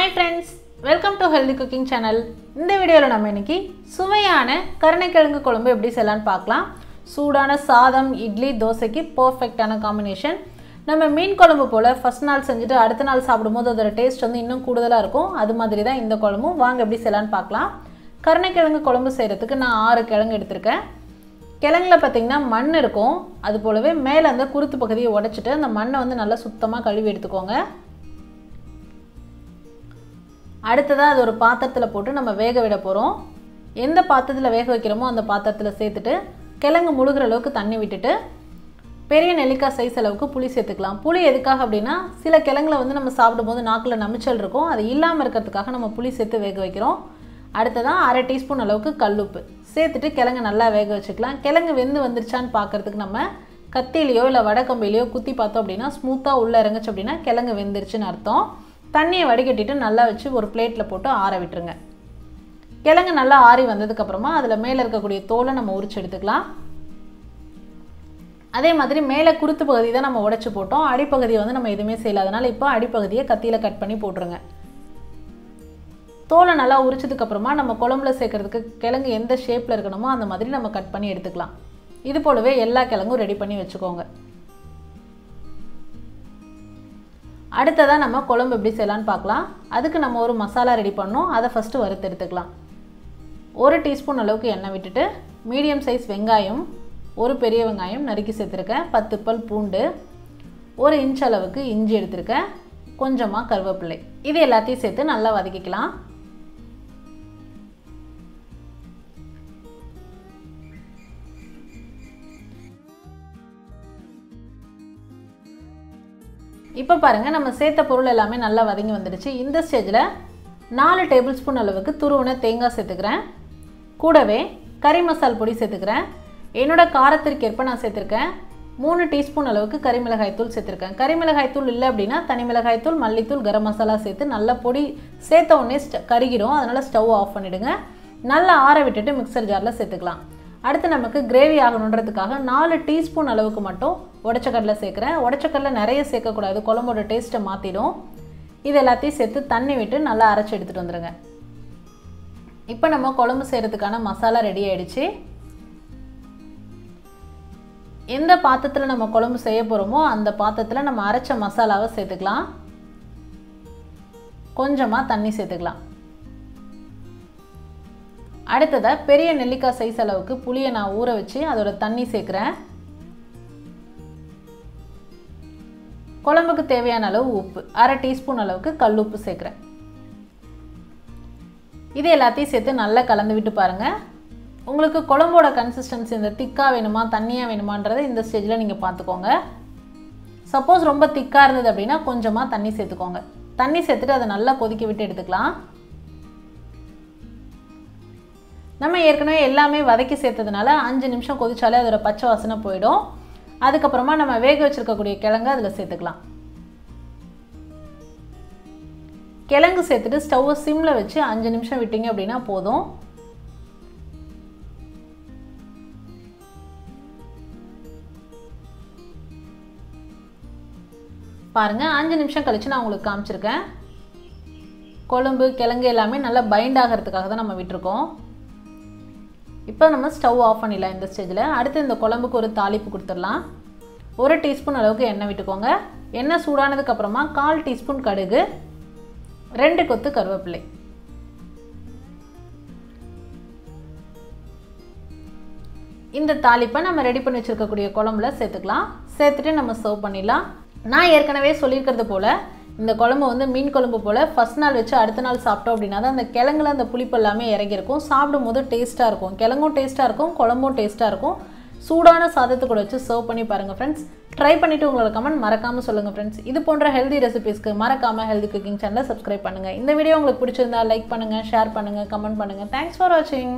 Hi friends, welcome to Healthy Cooking Channel. இந்த வீடியோல நம்ம இன்னைக்கு சுவையான கருணை கிழங்கு குழம்பு எப்படி செய்யலாம்னு பார்க்கலாம். சூடான சாதம், இட்லி, தோசைக்கு பெர்ஃபெக்ட்டான காம்பினேஷன். நம்ம மீன் குழம்பு போல ஃபர்ஸ்ட் நாள் செஞ்சுட்டு அடுத்த நாள் சாப்பிடும்போது அதோட டேஸ்ட் வந்து இன்னும் கூடுதலா இருக்கும். அது மாதிரி தான் இந்த குழம்பும். வாங்க எப்படி செய்யலாம்னு பார்க்கலாம். கருணை கிழங்கு குழம்பு செய்யறதுக்கு நான் 6 கிழங்கு எடுத்துர்க்கேன். கிழங்குல பாத்தீங்கன்னா மண் இருக்கும். அது போலவே மேல அந்த குருத்து பகுதியை உடைச்சிட்டு அந்த மண்ணை வந்து நல்லா சுத்தமா கழுவி எடுத்துக்கோங்க. அடுத்ததா அது ஒரு பாத்திரத்துல போட்டு நம்ம வேக விட போறோம். எந்த பாத்திரத்துல வேக வைக்கிறோமோ அந்த பாத்திரத்துல சேர்த்துட்டு கிழங்கு முழுகிற அளவுக்கு தண்ணி விட்டுட்டு பெரிய நெல்லிக்காய் சைஸ் அளவுக்கு புளி சேர்த்துக்கலாம். புளி எதுக்காக அப்படின்னா சில கிழங்குல வந்து நம்ம சாப்பிடும்போது நாக்குல நமிச்சல் இருக்கும். அது இல்லாம இருக்கிறதுக்காக நம்ம புளி சேர்த்து வேக வைக்கிறோம். அடுத்ததா 1/2 டீஸ்பூன் அளவுக்கு கல்லுப்பு சேர்த்துட்டு கிழங்கு நல்லா வேக வச்சுக்கலாம். கிழங்கு வெந்து வந்துருச்சான்னு பார்க்கிறதுக்கு நம்ம கத்தியிலையோ இல்லை வடக்கம்பிலையோ குத்தி பார்த்தோம் அப்படின்னா ஸ்மூத்தாக உள்ளே இறங்குச்சு அப்படின்னா கிழங்கு வெந்துருச்சுன்னு அர்த்தம். தண்ணியை வடிகட்டிட்டு நல்லா வச்சு ஒரு பிளேட்டில் போட்டு ஆற விட்டுருங்க. கிழங்கு நல்லா ஆறி வந்ததுக்கப்புறமா அதில் மேலே இருக்கக்கூடிய தோலை நம்ம உரிச்சு எடுத்துக்கலாம். அதே மாதிரி மேலே குருத்து பகுதி தான் நம்ம உடைச்சு போட்டோம். அடிப்பகுதியை வந்து நம்ம எதுவுமே செய்யலாதனால இப்போ அடிப்பகுதியை கத்தியில் கட் பண்ணி போட்டுருங்க. தோலை நல்லா உரிச்சதுக்கப்புறமா நம்ம குழம்புல சேர்க்கறதுக்கு கிழங்கு எந்த ஷேப்பில் இருக்கணுமோ அந்த மாதிரி நம்ம கட் பண்ணி எடுத்துக்கலாம். இது போலவே எல்லா கிழங்கும் ரெடி பண்ணி வச்சுக்கோங்க. அடுத்ததாக நம்ம குழம்பு எப்படி செய்யலான்னு பார்க்கலாம். அதுக்கு நம்ம ஒரு மசாலா ரெடி பண்ணோம். அதை ஃபஸ்ட்டு வறுத்து எடுத்துக்கலாம். 1 டீஸ்பூன் அளவுக்கு எண்ணெய் விட்டுட்டு மீடியம் சைஸ் வெங்காயம், ஒரு பெரிய வெங்காயம் நறுக்கி சேர்த்துருக்கேன், 10 பல் பூண்டு, 1 இன்ச் அளவுக்கு இஞ்சி எடுத்துருக்கேன், கொஞ்சமாக கருவேப்பிலை. இது எல்லாத்தையும் சேர்த்து நல்லா வதக்கிக்கலாம். இப்போ பாருங்கள் நம்ம சேர்த்த பொருள் எல்லாமே நல்லா வதங்கி வந்துடுச்சு. இந்த ஸ்டேஜில் 4 டேபிள் ஸ்பூன் அளவுக்கு துருவின தேங்காய் சேர்த்துக்கிறேன். கூடவே கறி மசால் பொடி சேர்த்துக்கிறேன். என்னோட காரத்திற்கு ஏற்ப நான் சேர்த்துருக்கேன். 3 டீஸ்பூன் அளவுக்கு கறி மிளகாய் தூள் சேர்த்துருக்கேன். கறி மிளகாய் தூள் இல்லை அப்படின்னா தனி மிளகாய் தூள், மல்லித்தூள், கரம் மசாலா சேர்த்து நல்லா பொடி சேர்த்த உடனே கருகிடும். அதனால் ஸ்டவ் ஆஃப் பண்ணிவிடுங்க. நல்லா ஆற விட்டுட்டு மிக்சர் ஜாரில் சேர்த்துக்கலாம். அடுத்து நமக்கு கிரேவி ஆகணுன்றதுக்காக 4 டீஸ்பூன் அளவுக்கு மட்டும் உடச்சக்கடலை சேர்க்குறேன். உடச்சக்கடலை நிறைய சேர்க்கக்கூடாது, குழம்போட டேஸ்ட்டை மாற்றிடும். இது எல்லாத்தையும் சேர்த்து தண்ணி விட்டு நல்லா அரைச்சி எடுத்துகிட்டு வந்துடுங்க. இப்போ நம்ம குழம்பு செய்கிறதுக்கான மசாலா ரெடி ஆகிடுச்சு. எந்த பாத்திரத்தில் நம்ம குழம்பு செய்ய போகிறோமோ அந்த பாத்திரத்தில் நம்ம அரைச்ச மசாலாவை சேர்த்துக்கலாம். கொஞ்சமாக தண்ணி சேர்த்துக்கலாம். அடுத்ததாக பெரிய நெல்லிக்காய் சைஸ் அளவுக்கு புளியை நான் ஊற வச்சு அதோட தண்ணி சேர்க்குறேன். குழம்புக்கு தேவையான அளவு உப்பு, 1/2 டீஸ்பூன் அளவுக்கு கல் உப்பு சேர்க்குறேன். இது எல்லாத்தையும் சேர்த்து நல்லா கலந்து விட்டு பாருங்கள். உங்களுக்கு குழம்போட கன்சிஸ்டன்சி இந்த திக்காக வேணுமா தண்ணியாக வேணுமான்றதை இந்த ஸ்டேஜில் நீங்கள் பார்த்துக்கோங்க. சப்போஸ் ரொம்ப திக்காக இருந்தது அப்படின்னா கொஞ்சமாக தண்ணி சேர்த்துக்கோங்க. தண்ணி சேர்த்துட்டு அதை நல்லா கொதிக்க விட்டு எடுத்துக்கலாம். நம்ம ஏற்கனவே எல்லாமே வதக்கி சேர்த்ததுனால 5 நிமிஷம் கொதிச்சாலே அதோட பச்சை வாசனை போயிடும். அதுக்கப்புறமா நம்ம வேக வச்சுருக்கக்கூடிய கிழங்கு அதில் சேர்த்துக்கலாம். கிழங்கு சேர்த்துட்டு ஸ்டவ்வை சிம்மில் வச்சு 5 நிமிஷம் விட்டீங்க அப்படின்னா போதும். பாருங்கள் 5 நிமிஷம் கழித்து நான் உங்களுக்கு காமிச்சிருக்கேன். குழம்பு கிழங்கு எல்லாமே நல்லா பைண்ட் ஆகிறதுக்காக தான் நம்ம விட்டுருக்கோம். இப்போ நம்ம ஸ்டவ் ஆஃப் பண்ணிடலாம். இந்த ஸ்டேஜில் அடுத்து இந்த குழம்புக்கு ஒரு தாளிப்பு கொடுத்துடலாம். 1 டீஸ்பூன் அளவுக்கு எண்ணெய் விட்டுக்கோங்க. எண்ணெய் சூடானதுக்கப்புறமா 1/4 டீஸ்பூன் கடுகு, 2 கொத்து கருவேப்பிலை, இந்த தாளிப்பை நம்ம ரெடி பண்ணி வச்சுருக்கக்கூடிய குழம்புல சேர்த்துக்கலாம். சேர்த்துட்டு நம்ம சர்வ் பண்ணிடலாம். நான் ஏற்கனவே சொல்லியிருக்கிறது போல் இந்த குழம்பு வந்து மீன் குழம்பு போல் ஃபஸ்ட் நாள் வச்சு அடுத்த நாள் சாப்பிட்டோம் அப்படின்னா தான் அந்த கிழங்குல அந்த புளிப்பு எல்லாமே இறங்கியிருக்கும். சாப்பிடும் போது டேஸ்ட்டாக இருக்கும். கிழங்கும் டேஸ்ட்டாக இருக்கும், குழம்பும் டேஸ்ட்டாக இருக்கும். சூடான சாதத்தை கூட வச்சு சர்வ் பண்ணி பாருங்கள் ஃப்ரெண்ட்ஸ். ட்ரை பண்ணிவிட்டு உங்களோட கமெண்ட் மறக்காமல் சொல்லுங்கள் ஃப்ரெண்ட்ஸ். இது போன்ற ஹெல்தி ரெசிபீஸ்க்கு மறக்காமல் ஹெல்தி குக்கிங் சேனலை சப்ஸ்கிரைப் பண்ணுங்கள். இந்த வீடியோ உங்களுக்கு பிடிச்சிருந்தா லைக் பண்ணுங்கள், ஷேர் பண்ணுங்கள், கமெண்ட் பண்ணுங்கள். தேங்க்ஸ் ஃபார் வாட்சிங்.